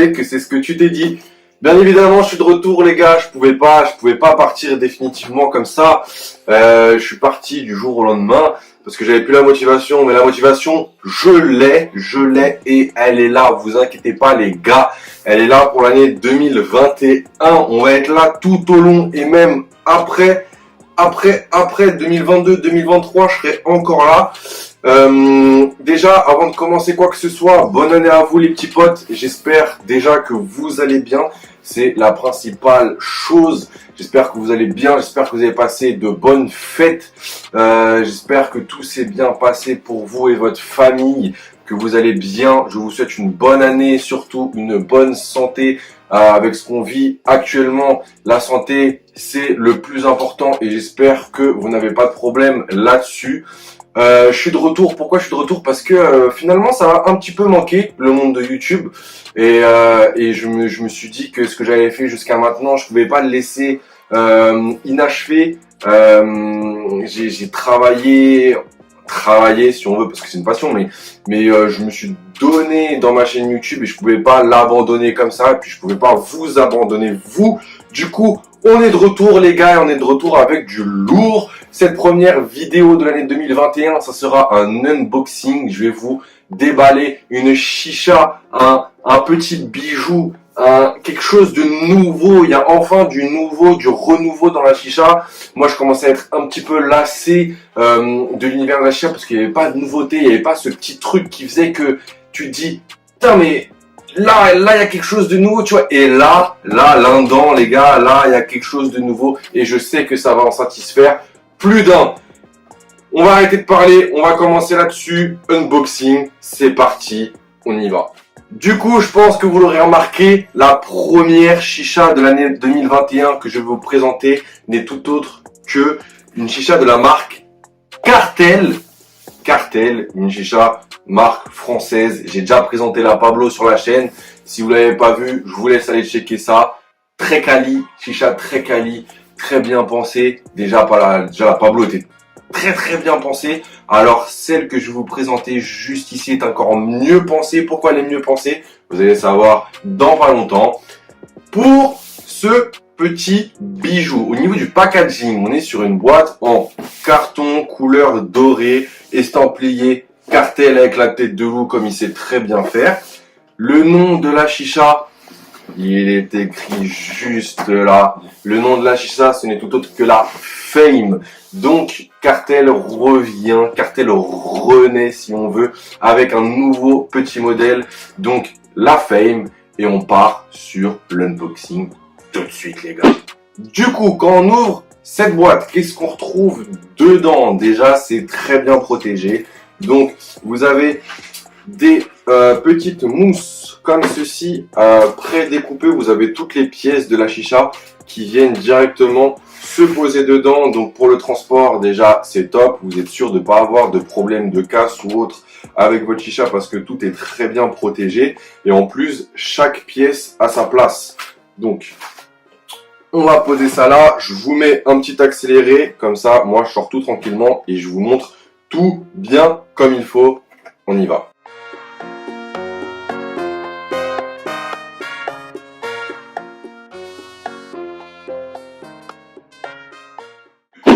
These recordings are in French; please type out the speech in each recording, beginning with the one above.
sais que c'est ce que tu t'es dit. Bien évidemment, je suis de retour les gars, je pouvais pas partir définitivement comme ça. Je suis parti du jour au lendemain parce que j'avais plus la motivation, mais la motivation, je l'ai et elle est là, vous inquiétez pas les gars. Elle est là pour l'année 2021, on va être là tout au long et même après 2022, 2023, je serai encore là. Déjà, avant de commencer quoi que ce soit, bonne année à vous les petits potes. J'espère déjà que vous allez bien. C'est la principale chose. J'espère que vous allez bien. J'espère que vous avez passé de bonnes fêtes. J'espère que tout s'est bien passé pour vous et votre famille. Que vous allez bien. Je vous souhaite une bonne année, surtout une bonne santé. Avec ce qu'on vit actuellement, la santé, c'est le plus important et j'espère que vous n'avez pas de problème là-dessus. Je suis de retour. Pourquoi je suis de retour? Parce que finalement ça m'a un petit peu manqué le monde de YouTube et je me suis dit que ce que j'avais fait jusqu'à maintenant, je pouvais pas le laisser inachevé. J'ai travaillé si on veut parce que c'est une passion, mais je me suis donné dans ma chaîne YouTube et je pouvais pas l'abandonner comme ça et puis je pouvais pas vous abandonner vous. Du coup, on est de retour les gars et on est de retour avec du lourd. Cette première vidéo de l'année 2021, ça sera un unboxing. Je vais vous déballer une chicha, un petit bijou, quelque chose de nouveau. Il y a enfin du nouveau, du renouveau dans la chicha. Moi, je commençais à être un petit peu lassé de l'univers de la chicha parce qu'il n'y avait pas de nouveauté, il n'y avait pas ce petit truc qui faisait que tu te dis, putain mais là, il y a quelque chose de nouveau, tu vois. Et là, l'indent, les gars, là, il y a quelque chose de nouveau et je sais que ça va en satisfaire plus d'un. On va arrêter de parler, on va commencer là-dessus. Unboxing, c'est parti, on y va. Du coup, je pense que vous l'aurez remarqué, la première chicha de l'année 2021 que je vais vous présenter n'est tout autre que une chicha de la marque Cartel. Cartel, une chicha marque française. J'ai déjà présenté la Pablo sur la chaîne. Si vous l'avez pas vu, je vous laisse aller checker ça. Très quali, chicha très quali, très bien pensée. Déjà la Pablo était très bien pensée. Alors celle que je vais vous présenter juste ici est encore mieux pensée. Pourquoi elle est mieux pensée? Vous allez savoir dans pas longtemps. Pour ce petit bijou, au niveau du packaging, on est sur une boîte en carton couleur dorée, estampillé Cartel avec la tête de loup comme il sait très bien faire. Le nom de la chicha, il est écrit juste là. Le nom de la chicha, ce n'est tout autre que la Fame. Donc Cartel revient, Cartel renaît si on veut, avec un nouveau petit modèle. Donc la Fame. Et on part sur l'unboxing tout de suite les gars. Du coup, quand on ouvre cette boîte, qu'est-ce qu'on retrouve dedans? Déjà, c'est très bien protégé. Donc, vous avez des petites mousses comme ceci, pré-découpées. Vous avez toutes les pièces de la chicha qui viennent directement se poser dedans. Donc, pour le transport, déjà, c'est top. Vous êtes sûr de ne pas avoir de problème de casse ou autre avec votre chicha parce que tout est très bien protégé. Et en plus, chaque pièce a sa place. Donc, on va poser ça là. Je vous mets un petit accéléré. Comme ça, moi, je sors tout tranquillement et je vous montre tout bien comme il faut. On y va.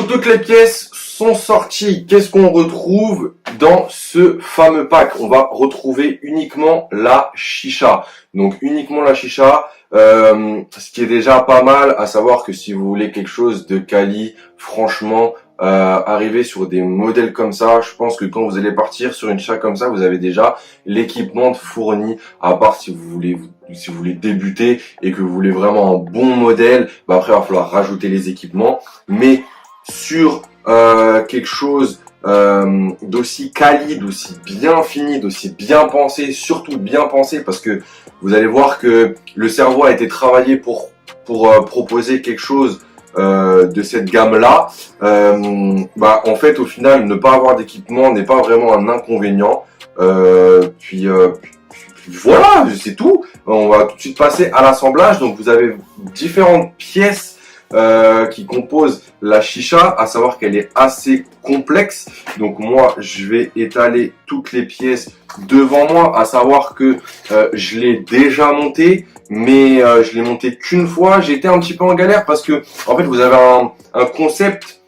Toutes les pièces sont sorties. Qu'est-ce qu'on retrouve dans ce fameux pack? On va retrouver uniquement la chicha. Donc uniquement la chicha, ce qui est déjà pas mal, à savoir que si vous voulez quelque chose de quali, franchement, arriver sur des modèles comme ça, je pense que quand vous allez partir sur une chicha comme ça, vous avez déjà l'équipement fourni, à part si vous voulez débuter et que vous voulez vraiment un bon modèle, bah après il va falloir rajouter les équipements, mais sur quelque chose d'aussi quali, d'aussi bien fini, d'aussi bien pensé, surtout bien pensé, parce que vous allez voir que le cerveau a été travaillé pour proposer quelque chose de cette gamme-là. En fait, au final, ne pas avoir d'équipement n'est pas vraiment un inconvénient. Puis voilà, c'est tout. On va tout de suite passer à l'assemblage. Donc, vous avez différentes pièces qui composent la chicha, à savoir qu'elle est assez complexe. Donc moi, je vais étaler toutes les pièces devant moi, à savoir que je l'ai déjà monté, mais je l'ai monté qu'une fois. J'ai été un petit peu en galère parce que en fait, vous avez un concept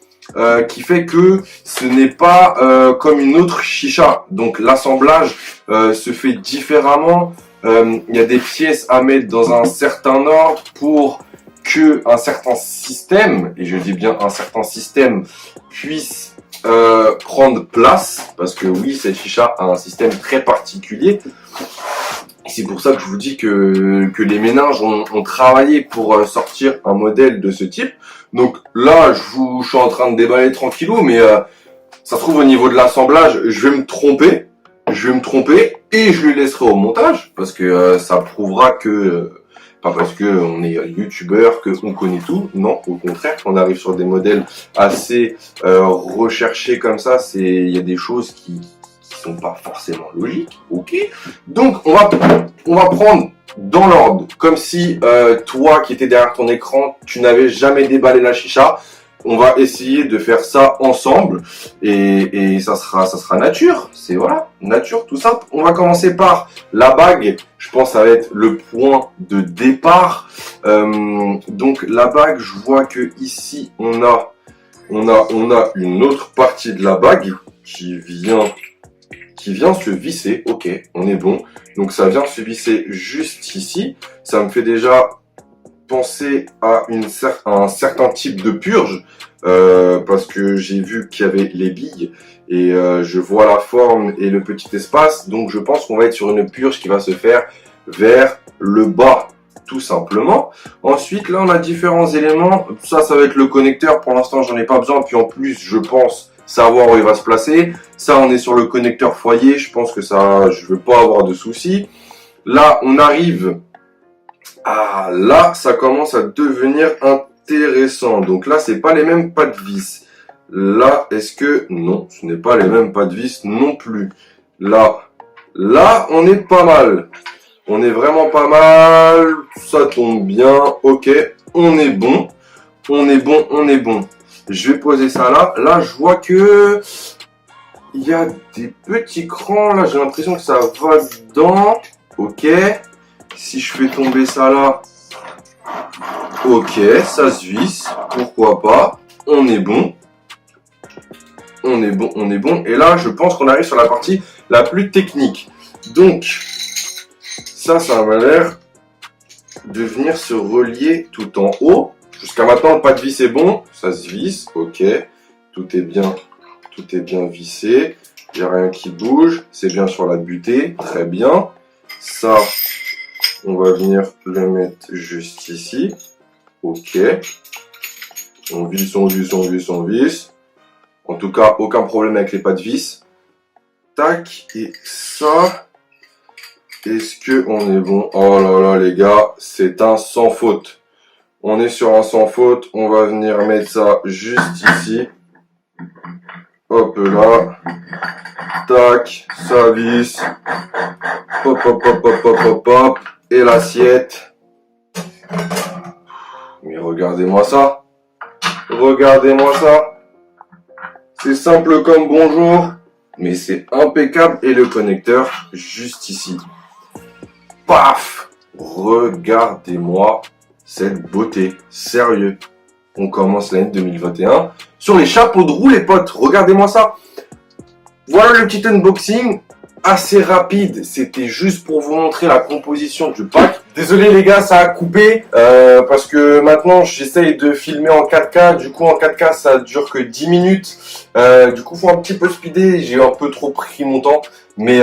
qui fait que ce n'est pas comme une autre chicha. Donc l'assemblage se fait différemment. Il y a des pièces à mettre dans un certain ordre pour que un certain système, et je dis bien un certain système, puisse prendre place, parce que oui, cette chicha a un système très particulier. C'est pour ça que je vous dis que les méninges ont travaillé pour sortir un modèle de ce type. Donc là, je suis en train de déballer tranquillou, mais ça se trouve au niveau de l'assemblage, je vais me tromper et je le laisserai au montage, parce que ça prouvera que pas parce que on est youtubeur que on connaît tout, non, au contraire, quand on arrive sur des modèles assez recherchés comme ça, il y a des choses qui sont pas forcément logiques, ok. Donc on va prendre dans l'ordre, comme si toi qui étais derrière ton écran, tu n'avais jamais déballé la chicha. On va essayer de faire ça ensemble et ça sera nature. C'est voilà, nature, tout simple. On va commencer par la bague. Je pense que ça va être le point de départ. Donc la bague, je vois que ici on a une autre partie de la bague qui vient se visser. Ok, on est bon. Donc ça vient se visser juste ici. Ça me fait déjà penser à un certain type de purge parce que j'ai vu qu'il y avait les billes et je vois la forme et le petit espace, donc je pense qu'on va être sur une purge qui va se faire vers le bas tout simplement. Ensuite là on a différents éléments, ça va être le connecteur, pour l'instant j'en ai pas besoin, puis en plus je pense savoir où il va se placer. Ça on est sur le connecteur foyer, je pense que ça je veux pas avoir de soucis. Là on arrive là, ça commence à devenir intéressant. Donc là, c'est pas les mêmes pas de vis. Là, est-ce que... Non, ce n'est pas les mêmes pas de vis non plus. Là, on est pas mal. On est vraiment pas mal. Ça tombe bien. Ok, on est bon. On est bon. Je vais poser ça là. Là, je vois que... il y a des petits crans. Là, j'ai l'impression que ça va dedans. Ok. Si je fais tomber ça là, ok, ça se visse, pourquoi pas, on est bon. Et là, je pense qu'on arrive sur la partie la plus technique. Donc, ça va l'air de venir se relier tout en haut. Jusqu'à maintenant, le pas de vis est bon, ça se visse, ok, tout est bien vissé, il n'y a rien qui bouge, c'est bien sur la butée, très bien. Ça, on va venir le mettre juste ici. Ok. On visse. En tout cas, aucun problème avec les pas de vis. Tac. Et ça. Est-ce que on est bon? Oh là là, les gars, c'est un sans faute. On est sur un sans faute. On va venir mettre ça juste ici. Hop là. Tac. Ça visse. Hop. Et l'assiette. Mais regardez-moi ça. C'est simple comme bonjour, mais c'est impeccable. Et le connecteur juste ici. Paf! Regardez-moi cette beauté. Sérieux. On commence l'année 2021 sur les chapeaux de roue, les potes. Regardez-moi ça. Voilà le petit unboxing. Assez rapide, c'était juste pour vous montrer la composition du pack. Désolé les gars, ça a coupé parce que maintenant j'essaye de filmer en 4K. Du coup en 4K ça dure que 10 minutes. Du coup faut un petit peu speeder, j'ai un peu trop pris mon temps. Mais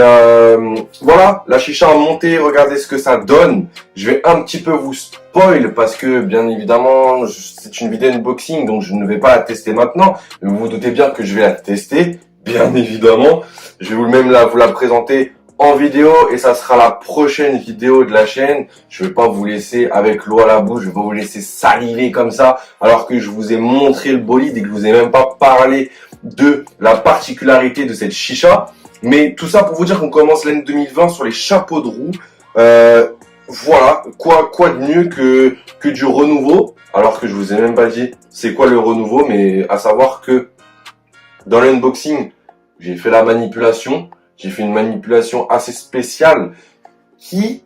voilà, la chicha a monté, regardez ce que ça donne. Je vais un petit peu vous spoil parce que bien évidemment c'est une vidéo unboxing donc je ne vais pas la tester maintenant. Mais vous vous doutez bien que je vais la tester. Bien évidemment, je vais vous la présenter en vidéo et ça sera la prochaine vidéo de la chaîne. Je vais pas vous laisser avec l'eau à la bouche, je vais pas vous laisser saliver comme ça alors que je vous ai montré le bolide et que je vous ai même pas parlé de la particularité de cette chicha. Mais tout ça pour vous dire qu'on commence l'année 2020 sur les chapeaux de roue. Voilà, quoi de mieux que du renouveau. alors que je vous ai même pas dit c'est quoi le renouveau, mais à savoir que dans l'unboxing, j'ai fait la manipulation, j'ai fait une manipulation assez spéciale qui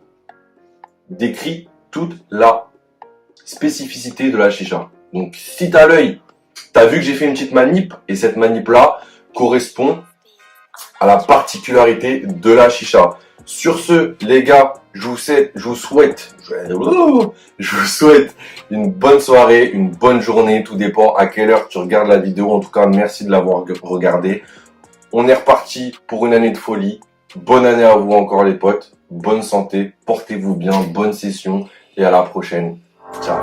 décrit toute la spécificité de la chicha. Donc si t'as l'œil, t'as vu que j'ai fait une petite manip, et cette manip là correspond à la particularité de la chicha. Sur ce, les gars, je vous souhaite une bonne soirée, une bonne journée. Tout dépend à quelle heure tu regardes la vidéo. En tout cas, merci de l'avoir regardé. On est reparti pour une année de folie. Bonne année à vous encore les potes. Bonne santé, portez-vous bien, bonne session et à la prochaine. Ciao.